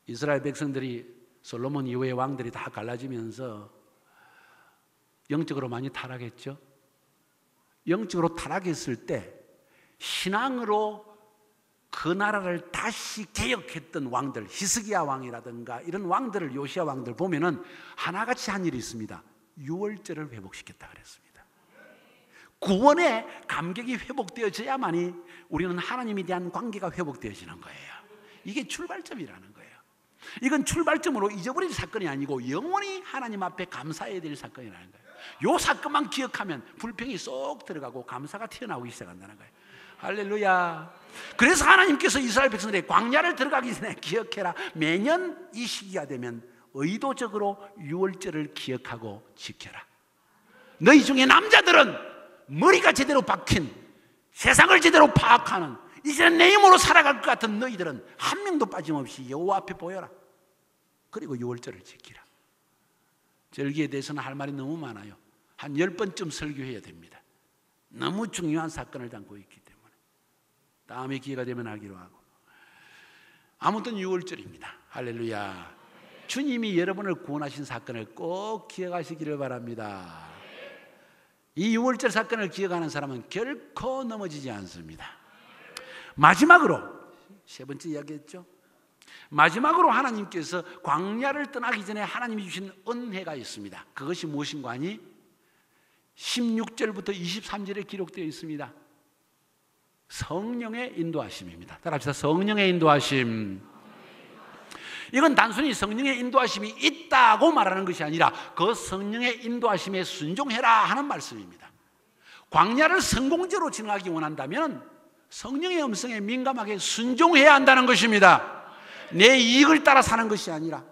이스라엘 백성들이 솔로몬 이후의 왕들이 다 갈라지면서 영적으로 많이 타락했죠. 영적으로 타락했을 때 신앙으로 그 나라를 다시 개혁했던 왕들, 히스기야 왕이라든가 이런 왕들을, 요시야 왕들 보면은 하나같이 한 일이 있습니다. 유월절을 회복시켰다 그랬습니다. 구원의 감격이 회복되어져야만이 우리는 하나님에 대한 관계가 회복되어지는 거예요. 이게 출발점이라는 거예요. 이건 출발점으로 잊어버릴 사건이 아니고 영원히 하나님 앞에 감사해야 될 사건이라는 거예요. 이 사건만 기억하면 불평이 쏙 들어가고 감사가 튀어나오기 시작한다는 거예요. 할렐루야. 그래서 하나님께서 이스라엘 백성들의 광야를 들어가기 전에 기억해라. 매년 이 시기가 되면 의도적으로 유월절을 기억하고 지켜라. 너희 중에 남자들은 머리가 제대로 박힌, 세상을 제대로 파악하는, 이제는 내 힘으로 살아갈 것 같은 너희들은 한 명도 빠짐없이 여호와 앞에 보여라. 그리고 유월절을 지키라. 절기에 대해서는 할 말이 너무 많아요. 한 10번쯤 설교해야 됩니다. 너무 중요한 사건을 담고 있기 때문에 다음에 기회가 되면 하기로 하고. 아무튼 유월절입니다. 할렐루야. 주님이 여러분을 구원하신 사건을 꼭 기억하시기를 바랍니다. 이 유월절 사건을 기억하는 사람은 결코 넘어지지 않습니다. 마지막으로 세 번째 이야기했죠. 마지막으로 하나님께서 광야를 떠나기 전에 하나님이 주신 은혜가 있습니다. 그것이 무엇인가 하니 16절부터 23절에 기록되어 있습니다. 성령의 인도하심입니다. 따라합시다. 성령의 인도하심. 이건 단순히 성령의 인도하심이 있다고 말하는 것이 아니라 그 성령의 인도하심에 순종해라 하는 말씀입니다. 광야를 성공적으로 지나가기 원한다면 성령의 음성에 민감하게 순종해야 한다는 것입니다. 내 이익을 따라 사는 것이 아니라,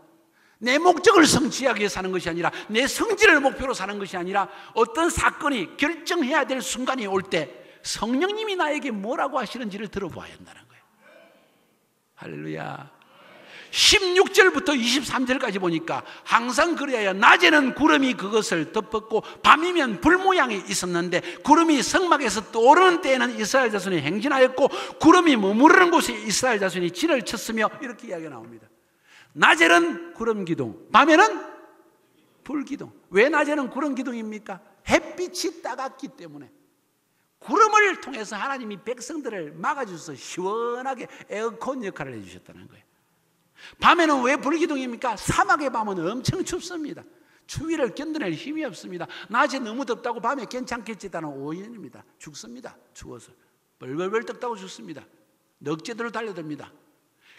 내 목적을 성취하기 위해 사는 것이 아니라, 내 성질을 목표로 사는 것이 아니라, 어떤 사건이 결정해야 될 순간이 올 때 성령님이 나에게 뭐라고 하시는지를 들어봐야 한다는 거예요. 할렐루야. 16절부터 23절까지 보니까 항상 그래야 낮에는 구름이 그것을 덮었고 밤이면 불 모양이 있었는데 구름이 성막에서 떠오르는 때에는 이스라엘 자손이 행진하였고 구름이 머무르는 곳에 이스라엘 자손이 진을 쳤으며, 이렇게 이야기가 나옵니다. 낮에는 구름 기둥, 밤에는 불 기둥. 왜 낮에는 구름 기둥입니까? 햇빛이 따갑기 때문에. 구름을 통해서 하나님이 백성들을 막아주셔서 시원하게 에어컨 역할을 해주셨다는 거예요. 밤에는 왜 불기둥입니까? 사막의 밤은 엄청 춥습니다. 추위를 견뎌낼 힘이 없습니다. 낮에 너무 덥다고 밤에 괜찮겠지다는 오해입니다. 죽습니다. 추워서 벌벌벌 떨다고 죽습니다. 넉제대로 달려듭니다.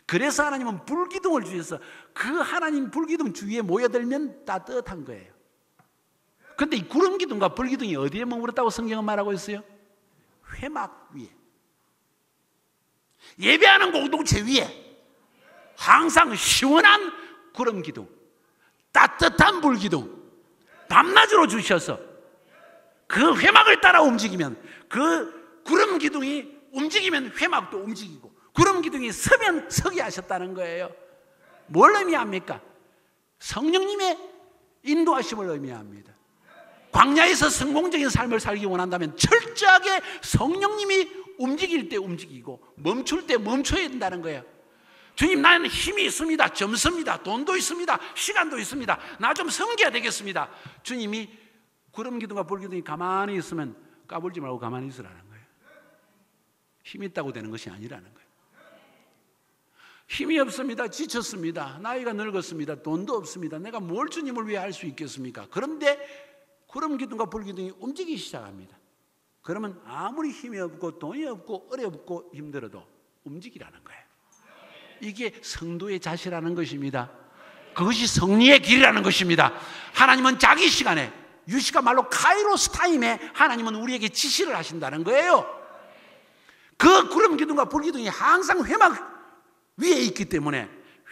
그래서 하나님은 불기둥을 주셔서 그 하나님 불기둥 주위에 모여들면 따뜻한 거예요. 그런데 이 구름기둥과 불기둥이 어디에 머물렀다고 성경은 말하고 있어요? 회막 위에, 예배하는 공동체 위에 항상 시원한 구름기둥, 따뜻한 불기둥 밤낮으로 주셔서 그 회막을 따라 움직이면, 그 구름기둥이 움직이면 회막도 움직이고, 구름기둥이 서면 서게 하셨다는 거예요. 뭘 의미합니까? 성령님의 인도하심을 의미합니다. 광야에서 성공적인 삶을 살기 원한다면 철저하게 성령님이 움직일 때 움직이고 멈출 때 멈춰야 된다는 거예요. 주님, 나는 힘이 있습니다. 점수입니다. 돈도 있습니다. 시간도 있습니다. 나 좀 섬겨야 되겠습니다. 주님이 구름기둥과 불기둥이 가만히 있으면 까불지 말고 가만히 있으라는 거예요. 힘이 있다고 되는 것이 아니라는 거예요. 힘이 없습니다. 지쳤습니다. 나이가 늙었습니다. 돈도 없습니다. 내가 뭘 주님을 위해 할 수 있겠습니까? 그런데 구름기둥과 불기둥이 움직이기 시작합니다. 그러면 아무리 힘이 없고 돈이 없고 어렵고 힘들어도 움직이라는 거예요. 이게 성도의 자세라는 것입니다. 그것이 성리의 길이라는 것입니다. 하나님은 자기 시간에, 유시가 말로 카이로스 타임에 하나님은 우리에게 지시를 하신다는 거예요. 그 구름기둥과 불기둥이 항상 회막 위에 있기 때문에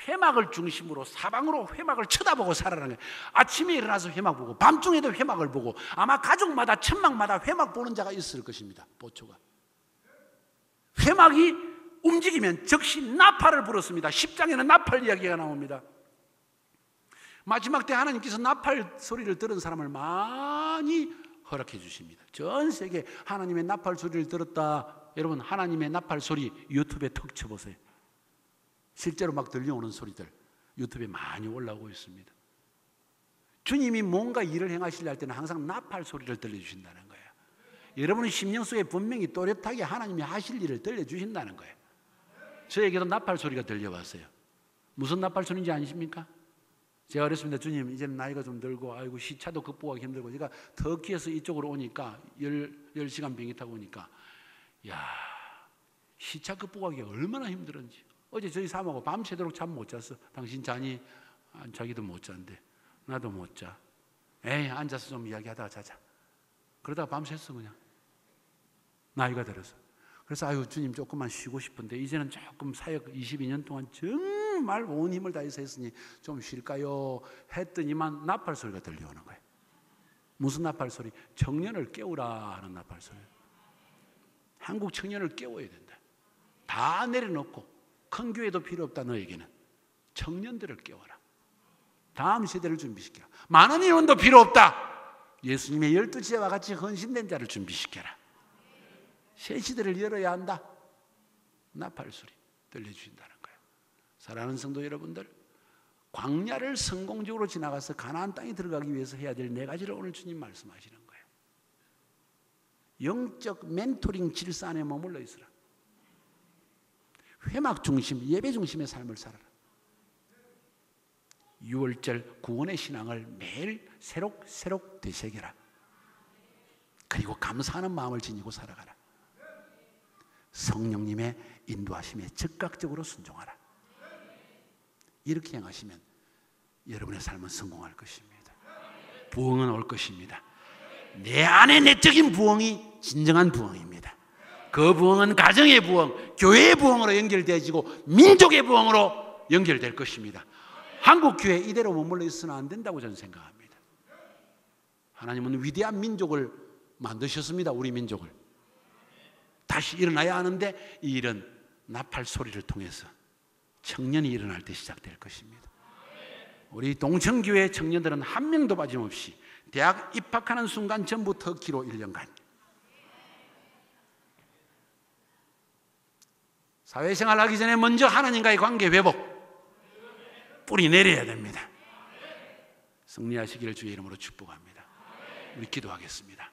회막을 중심으로 사방으로 회막을 쳐다보고 살아라는 거예요. 아침에 일어나서 회막 보고 밤중에도 회막을 보고, 아마 가족마다 천막마다 회막 보는 자가 있을 것입니다. 보초가. 회막이 움직이면 즉시 나팔을 불었습니다. 10장에는 나팔 이야기가 나옵니다. 마지막 때 하나님께서 나팔 소리를 들은 사람을 많이 허락해 주십니다. 전 세계 하나님의 나팔 소리를 들었다. 여러분, 하나님의 나팔 소리 유튜브에 턱 쳐보세요. 실제로 막 들려오는 소리들 유튜브에 많이 올라오고 있습니다. 주님이 뭔가 일을 행하시려 할 때는 항상 나팔 소리를 들려주신다는 거예요. 여러분의 심령 속에 분명히 또렷하게 하나님이 하실 일을 들려주신다는 거예요. 저에게도 나팔 소리가 들려왔어요. 무슨 나팔 소리인지 아십니까? 제가 그랬습니다. 주님, 이제는 나이가 좀 들고 아이고 시차도 극복하기 힘들고, 제가 터키에서 이쪽으로 오니까 10시간 비행기 타고 오니까, 야, 시차 극복하기가 얼마나 힘들었는지. 어제 저희 사모하고 밤새도록 잠 못 잤어. 당신 자니? 자기도 못 잔대. 나도 못 자. 에이, 앉아서 좀 이야기하다가 자자. 그러다가 밤샜어. 그냥 나이가 들어서. 그래서 아유, 주님, 조금만 쉬고 싶은데 이제는 조금 사역 22년 동안 정말 온 힘을 다해서 했으니 좀 쉴까요? 했더니만 나팔 소리가 들려오는 거예요. 무슨 나팔 소리? 청년을 깨우라 하는 나팔 소리. 한국 청년을 깨워야 된다. 다 내려놓고 큰 교회도 필요 없다. 너에게는 청년들을 깨워라. 다음 세대를 준비시켜라. 많은 인원도 필요 없다. 예수님의 12지혜와 같이 헌신된 자를 준비시켜라. 새 시대를 열어야 한다. 나팔 소리 들려주신다는 거예요. 사랑하는 성도 여러분들, 광야를 성공적으로 지나가서 가나안 땅에 들어가기 위해서 해야 될 4가지를 오늘 주님 말씀하시는 거예요. 영적 멘토링 질서 안에 머물러 있으라. 회막 중심, 예배 중심의 삶을 살아라. 6월절 구원의 신앙을 매일 새록새록 되새겨라. 그리고 감사하는 마음을 지니고 살아가라. 성령님의 인도하심에 즉각적으로 순종하라. 이렇게 행하시면 여러분의 삶은 성공할 것입니다. 부흥은 올 것입니다. 내 안에 내적인 부흥이 진정한 부흥입니다. 그 부흥은 가정의 부흥, 교회의 부흥으로 연결되어지고 민족의 부흥으로 연결될 것입니다. 한국 교회 이대로 머물러 있어서는 안 된다고 저는 생각합니다. 하나님은 위대한 민족을 만드셨습니다. 우리 민족을 다시 일어나야 하는데, 이 일은 나팔 소리를 통해서 청년이 일어날 때 시작될 것입니다. 우리 동천교회 청년들은 한 명도 빠짐없이 대학 입학하는 순간 전부 터키로 1년간 사회생활 하기 전에 먼저 하나님과의 관계 회복, 뿌리 내려야 됩니다. 승리하시기를 주의 이름으로 축복합니다. 우리 기도하겠습니다.